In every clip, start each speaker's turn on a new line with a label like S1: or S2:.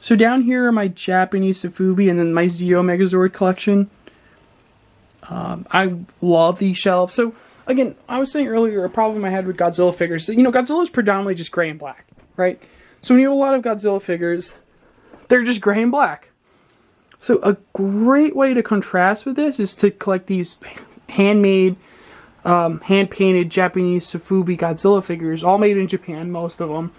S1: So down here are my Japanese Safubi and then my Zeo Megazord collection. I love these shelves. So again, I was saying earlier, a problem I had with Godzilla figures, you know, Godzilla is predominantly just gray and black, right? So when you have a lot of Godzilla figures, they're just gray and black. So a great way to contrast with this is to collect these handmade, hand-painted Japanese Sofubi Godzilla figures, all made in Japan, most of them.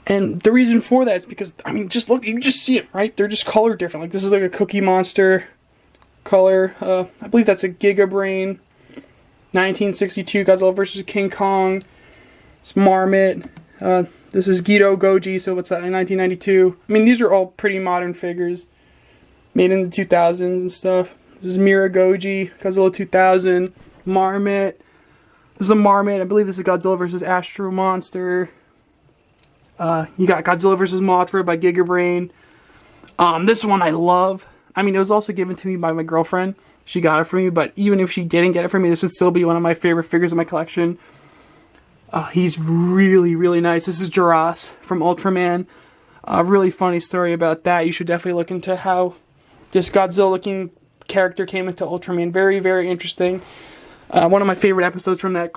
S1: And the reason for that is because, I mean, just look, you can just see it, right? They're just colored different. Like, this is like a Cookie Monster color. I believe that's a Giga Brain. 1962 Godzilla vs. King Kong. It's Marmot. This is Gido Goji, so what's that, in 1992. I mean, these are all pretty modern figures. Made in the 2000s and stuff. This is Mira Goji, Godzilla 2000. Marmot. This is a Marmot. I believe this is Godzilla vs. Astro Monster. You got Godzilla vs. Mothra by Giga Brain. This one I love. I mean, it was also given to me by my girlfriend. She got it for me, but even if she didn't get it for me, this would still be one of my favorite figures in my collection. He's really, really nice. This is Giraffe from Ultraman. A really funny story about that. You should definitely look into how this Godzilla-looking character came into Ultraman. Very, very interesting. One of my favorite episodes from that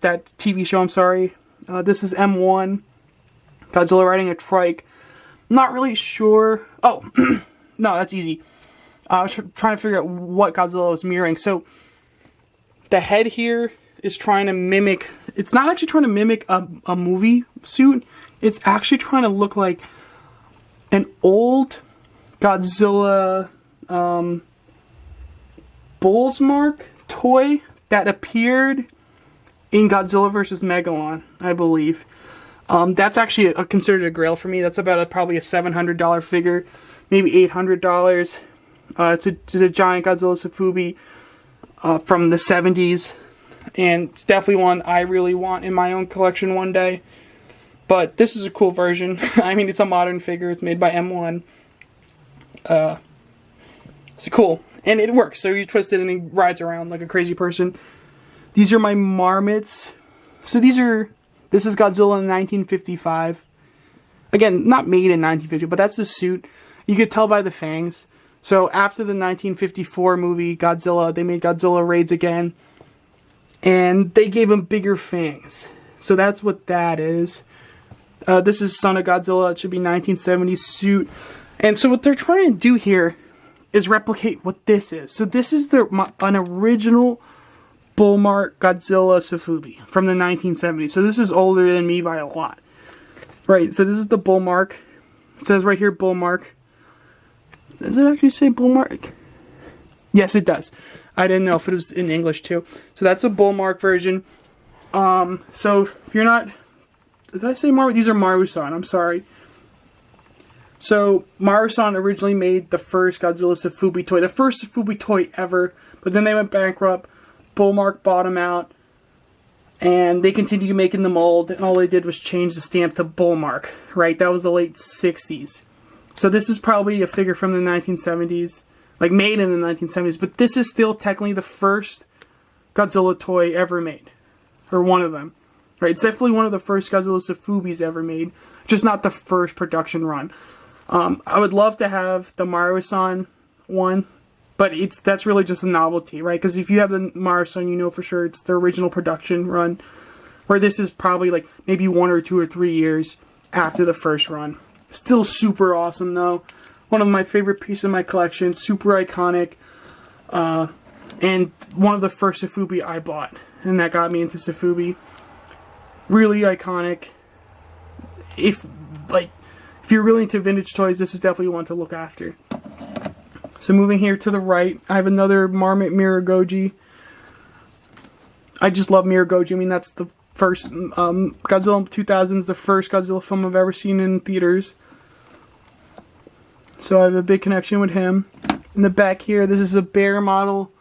S1: that TV show, I'm sorry. This is M1. Godzilla riding a trike. Not really sure. Oh, no, that's easy. I was trying to figure out what Godzilla was mirroring. So, the head here is trying to mimic... It's not actually trying to mimic a movie suit. It's actually trying to look like an old Godzilla Bull's Mark toy that appeared in Godzilla vs. Megalon, I believe. That's actually considered a grail for me. That's about probably a $700 figure, maybe $800. It's a giant Godzilla Sufubi from the 70s, and it's definitely one I really want in my own collection one day. But this is a cool version. I mean, it's a modern figure. It's made by M1. It's cool, and it works. So you twist it and he rides around like a crazy person. These are my Marmots. So this is Godzilla in 1955. Again, not made in 1950, but that's the suit. You could tell by the fangs. So after the 1954 movie Godzilla, they made Godzilla Raids again. And they gave him bigger fangs. So that's what that is. This is Son of Godzilla. It should be 1970s suit. And so what they're trying to do here is replicate what this is. So this is an original Bullmark Godzilla Safubi from the 1970s. So this is older than me by a lot. Right, so this is the Bullmark. It says right here Bullmark. Does it actually say Bullmark? Yes, it does. I didn't know if it was in English too. So that's a Bullmark version. So if you're not... Did I say Maru? These are Maru-san, I'm sorry. So Maru-san originally made the first Godzilla Safubi toy. The first Safubi toy ever. But then they went bankrupt. Bullmark bought them out. And they continued making the mold. And all they did was change the stamp to Bullmark. Right? That was the late 60s. So this is probably a figure from the 1970s. Like made in the 1970s. But this is still technically the first Godzilla toy ever made. Or one of them. Right? It's definitely one of the first Godzilla Safubis ever made. Just not the first production run. I would love to have the Maru-san one. But that's really just a novelty, right? Because if you have the Maru-san, you know for sure it's the original production run. Where this is probably like maybe 1 or 2 or 3 years after the first run. Still super awesome though. One of my favorite pieces of my collection. Super iconic. And one of the first Safubi I bought. And that got me into Safubi. Really iconic. If you're really into vintage toys, this is definitely one to look after. So moving here to the right, I have another Marmot Mira Goji. I just love Mira Goji. I mean, that's the first Godzilla 2000's the first Godzilla film I've ever seen in theaters. So I have a big connection with him. In the back here, this is a Bear model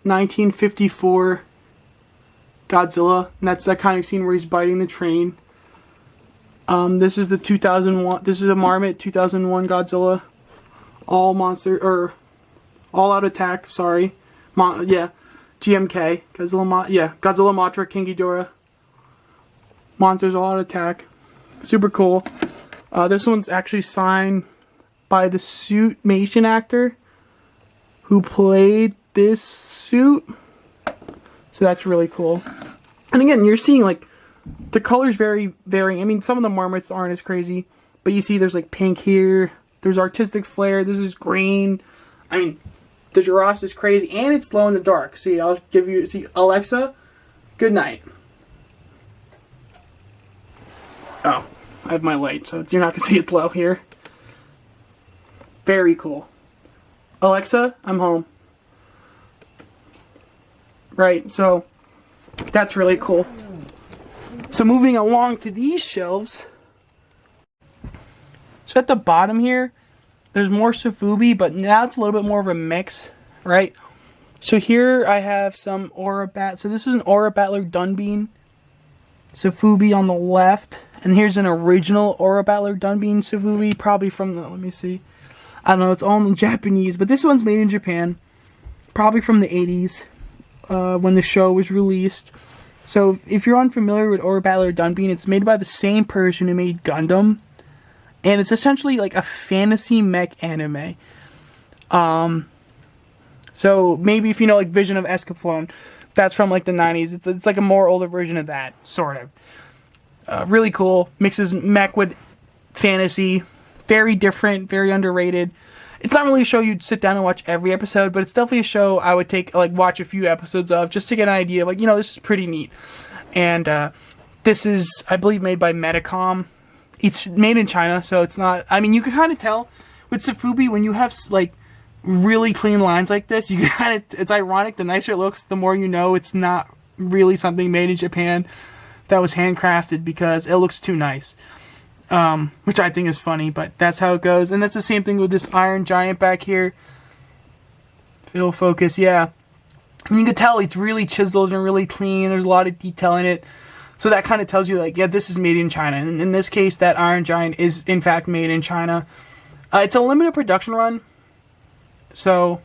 S1: 1954 Godzilla. And that's that kind of scene where he's biting the train. This is the 2001. This is a Marmot 2001 Godzilla. All out attack. Sorry, GMK. Godzilla Mothra King Ghidorah. Monsters all out attack. Super cool. This one's actually signed by the Suitmation actor who played this suit. So that's really cool. And again, you're seeing like the colors varying. I mean, some of the Marmots aren't as crazy, but you see there's like pink here. There's artistic flair. This is green. I mean, the Giraffe is crazy, and it's glow in the dark. See, I'll give you. See, Alexa, good night. Oh, I have my light, so you're not gonna see it glow here. Very cool. Alexa, I'm home. Right, so that's really cool. So moving along to these shelves. So at the bottom here, there's more Safubi, but now it's a little bit more of a mix, right? So here I have some Aura Bat. So this is an Aura Battler Dunbean Safubi on the left. And here's an original Aura Battler Dunbean Safubi, probably from the, let me see. I don't know, it's all in Japanese, but this one's made in Japan. Probably from the 80s, when the show was released. So if you're unfamiliar with Aura Battler Dunbean, it's made by the same person who made Gundam. And it's essentially like a fantasy mech anime. So maybe if you know like Vision of Escaflowne, that's from like the 90s. It's like a more older version of that, sort of. Really cool. Mixes mech with fantasy. Very different, very underrated. It's not really a show you'd sit down and watch every episode, but it's definitely a show I would watch a few episodes of just to get an idea. Like, you know, this is pretty neat. And this is, I believe, made by Medicom. It's made in China, so it's not... I mean, you can kind of tell with Safubi, when you have, like, really clean lines like this, you can kind of... It's ironic. The nicer it looks, the more you know it's not really something made in Japan that was handcrafted because it looks too nice. Which I think is funny, but that's how it goes. And that's the same thing with this Iron Giant back here. It'll focus, yeah. I mean, you can tell it's really chiseled and really clean. There's a lot of detail in it. So that kind of tells you, like, yeah, this is made in China. And in this case, that Iron Giant is, in fact, made in China. It's a limited production run. So,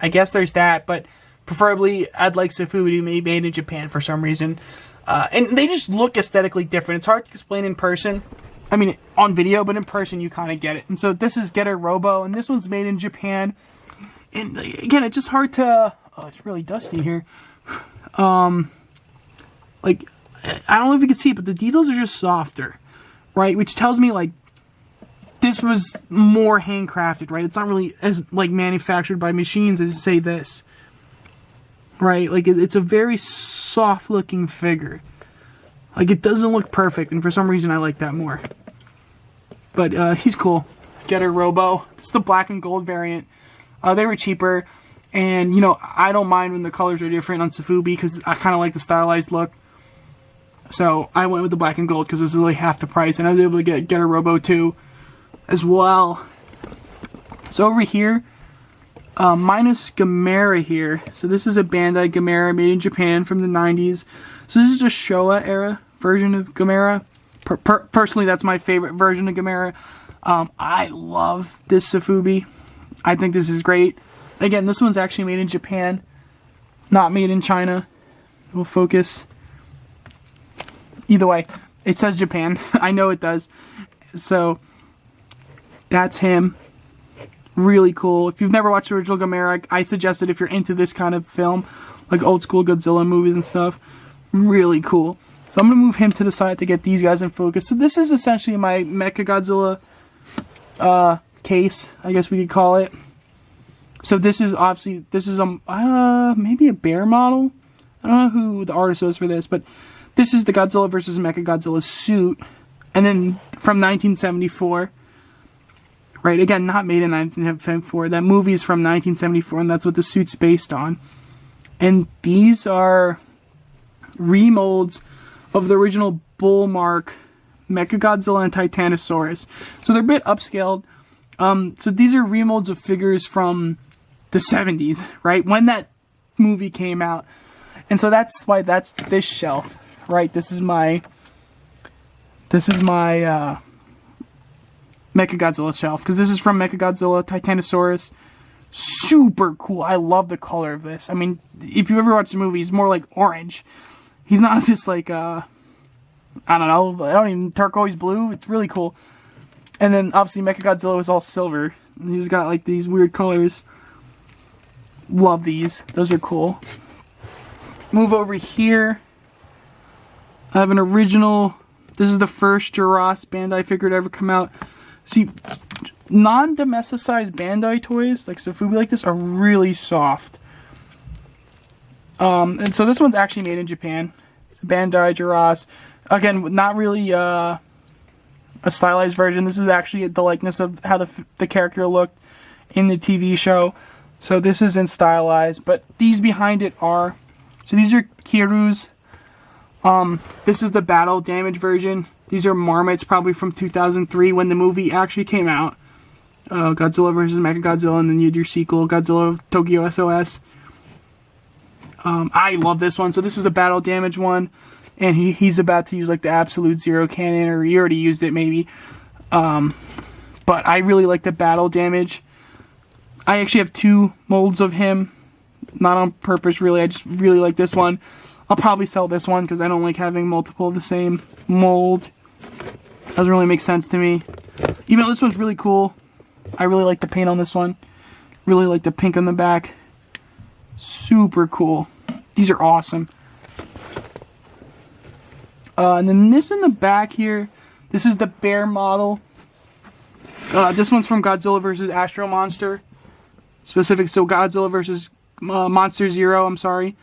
S1: I guess there's that. But preferably, I'd like Safubi to be made in Japan for some reason. And they just look aesthetically different. It's hard to explain in person. I mean, on video, but in person, you kind of get it. And so this is Get a Robo, and this one's made in Japan. And again, it's just hard to... Oh, it's really dusty here. Like... I don't know if you can see it, but the details are just softer, right? Which tells me, like, this was more handcrafted, right? It's not really as, like, manufactured by machines as, say, this. Right? Like, it's a very soft-looking figure. Like, it doesn't look perfect, and for some reason I like that more. But, he's cool. Get a Robo. It's the black and gold variant. They were cheaper, and, you know, I don't mind when the colors are different on Safubi, because I kind of like the stylized look. So I went with the black and gold because it was really half the price, and I was able to get a Robo 2 as well. So over here, minus Gamera here. So this is a Bandai Gamera made in Japan from the 90s. So this is a Showa era version of Gamera. Personally, that's my favorite version of Gamera. I love this Safubi. I think this is great. Again, this one's actually made in Japan, not made in China. We'll focus. Either way, it says Japan. I know it does. So, that's him. Really cool. If you've never watched the original Gamera, I suggest it if you're into this kind of film, like old school Godzilla movies and stuff. Really cool. So I'm going to move him to the side to get these guys in focus. So this is essentially my Mechagodzilla case, I guess we could call it. So this is obviously, this is maybe a bear model. I don't know who the artist was for this, but this is the Godzilla vs. Mechagodzilla Suit, and then from 1974, right? Again, not made in 1974. That movie is from 1974, and that's what the suit's based on. And these are remolds of the original Bullmark Mechagodzilla and Titanosaurus. So they're a bit upscaled. So these are remolds of figures from the 70s, right? When that movie came out. And so that's why that's this shelf. Right, this is my Mechagodzilla shelf, because this is from Mechagodzilla Titanosaurus. Super cool. I love the color of this. I mean, if you ever watch the movie, he's more like orange. He's not this like I don't know, turquoise blue. It's really cool. And then obviously Mechagodzilla was all silver. And he's got like these weird colors. Love these. Those are cool. Move over here. I have an original. This is the first Giraffe Bandai figure to ever come out. See, non-domesticized Bandai toys, like Safubi like this, are really soft. And so this one's actually made in Japan. It's a Bandai Giraffe. Again, not really a stylized version. This is actually the likeness of how the character looked in the TV show. So this isn't stylized, but these behind it are. So these are Kiru's. This is the battle damage version. These are Marmots, probably from 2003 when the movie actually came out. Godzilla vs. Mechagodzilla, and then you had your sequel, Godzilla Tokyo SOS. I love this one. So this is a battle damage one, and he's about to use like the Absolute Zero cannon, or he already used it maybe. But I really like the battle damage. I actually have 2 molds of him, not on purpose really. I just really like this one. I'll probably sell this one because I don't like having multiple of the same mold. Doesn't really make sense to me. Even though this one's really cool. I really like the paint on this one. Really like the pink on the back. Super cool. These are awesome. And then this in the back here. This is the bear model. This one's from Godzilla vs. Astro Monster. Specific, so Godzilla vs. Monster Zero, I'm sorry.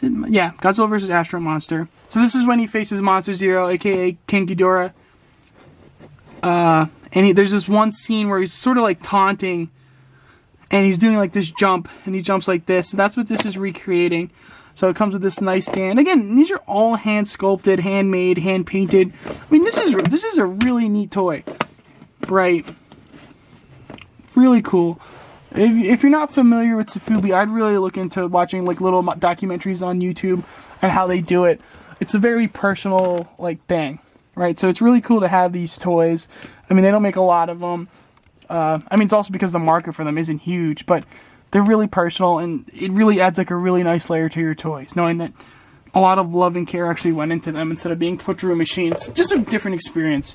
S1: Yeah, Godzilla vs. Astro Monster. So this is when he faces Monster Zero, aka King Ghidorah. And there's this one scene where he's sort of like taunting, and he's doing like this jump, and he jumps like this. So that's what this is recreating. So it comes with this nice stand. Again, these are all hand sculpted, handmade, hand painted. I mean, this is a really neat toy, right? Really cool. If you're not familiar with Safubi, I'd really look into watching like little documentaries on YouTube and how they do it. It's a very personal like thing, right? So it's really cool to have these toys. I mean, they don't make a lot of them. I mean, it's also because the market for them isn't huge, but they're really personal, and it really adds like a really nice layer to your toys, knowing that a lot of love and care actually went into them instead of being put through a machine. It's just a different experience.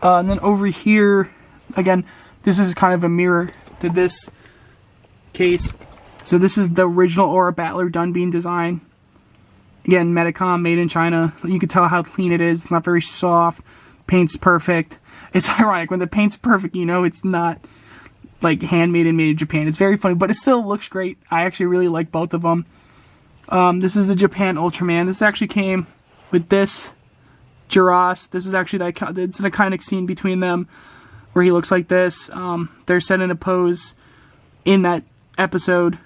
S1: And then over here, again, this is kind of a mirror to this case. So this is the original Aura Battler Dunbean design. Again, Metacom, made in China. You can tell how clean it is. It's not very soft. Paint's perfect. It's ironic. When the paint's perfect, you know it's not like handmade and made in Japan. It's very funny, but it still looks great. I actually really like both of them. This is the Japan Ultraman. This actually came with this Giraffe. This is actually it's an iconic scene between them where he looks like this. They're set in a pose in that episode.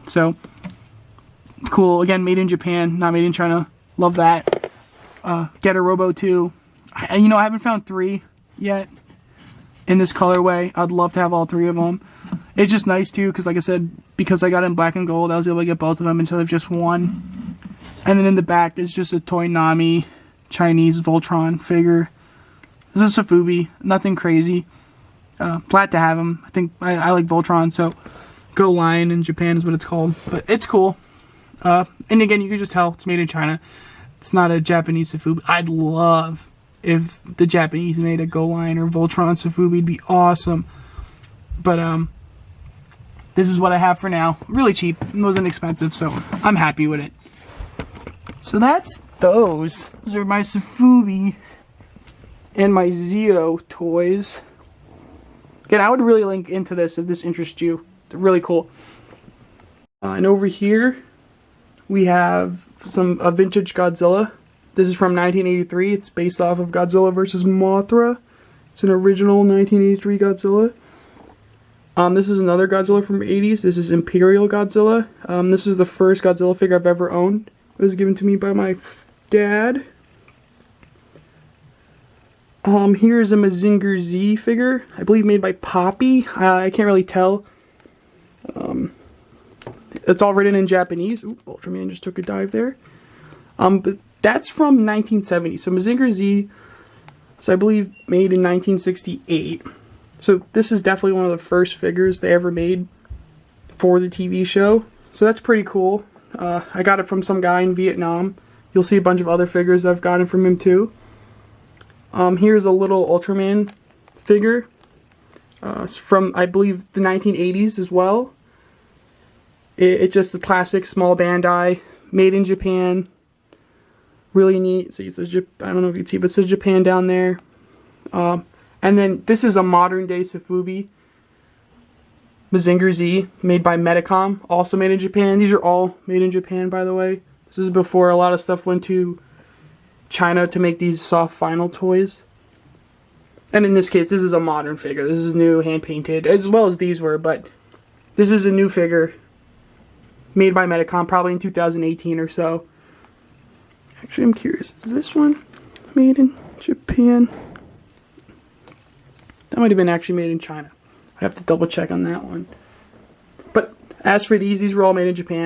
S1: So cool. Again, made in Japan, not made in China. Love that. Get a Robo too. I haven't found 3 yet in this colorway. I'd love to have all 3 of them. It's just nice too, because like I said, because I got it in black and gold, I was able to get both of them instead of just one. And then in the back is just a Toy Nami Chinese Voltron figure. This is Safubi, nothing crazy. Glad to have him. I think I like Voltron, so Go Lion in Japan is what it's called. But it's cool. And again, you can just tell it's made in China. It's not a Japanese Safubi. I'd love if the Japanese made a Go Lion or Voltron Safubi. It'd be awesome. But this is what I have for now. Really cheap. It wasn't expensive, so I'm happy with it. So that's those. Those are my Safubi and my Zeo toys. Again, I would really link into this if this interests you. They're really cool. And over here, we have a vintage Godzilla. This is from 1983. It's based off of Godzilla vs. Mothra. It's an original 1983 Godzilla. This is another Godzilla from the 80s. This is Imperial Godzilla. This is the first Godzilla figure I've ever owned. It was given to me by my dad. Here's a Mazinger Z figure. I believe made by Poppy. I can't really tell. It's all written in Japanese. Ooh, Ultraman just took a dive there. But that's from 1970. So Mazinger Z was, I believe, made in 1968. So this is definitely one of the first figures they ever made for the TV show. So that's pretty cool. I got it from some guy in Vietnam. You'll see a bunch of other figures I've gotten from him too. Here's a little Ultraman figure. It's from, I believe, the 1980s as well. It's just a classic small Bandai, made in Japan. Really neat. So it says, I don't know if you can see, but it says Japan down there. And then this is a modern day Safubi. Mazinger Z, made by Medicom, also made in Japan. These are all made in Japan, by the way. This is before a lot of stuff went to China to make these soft vinyl toys. And in this case, this is a modern figure. This is new, hand-painted, as well as these were, but this is a new figure made by Medicom, probably in 2018 or so. Actually, I'm curious. Is this one made in Japan? That might have been actually made in China. I have to double check on that one. But as for these were all made in Japan.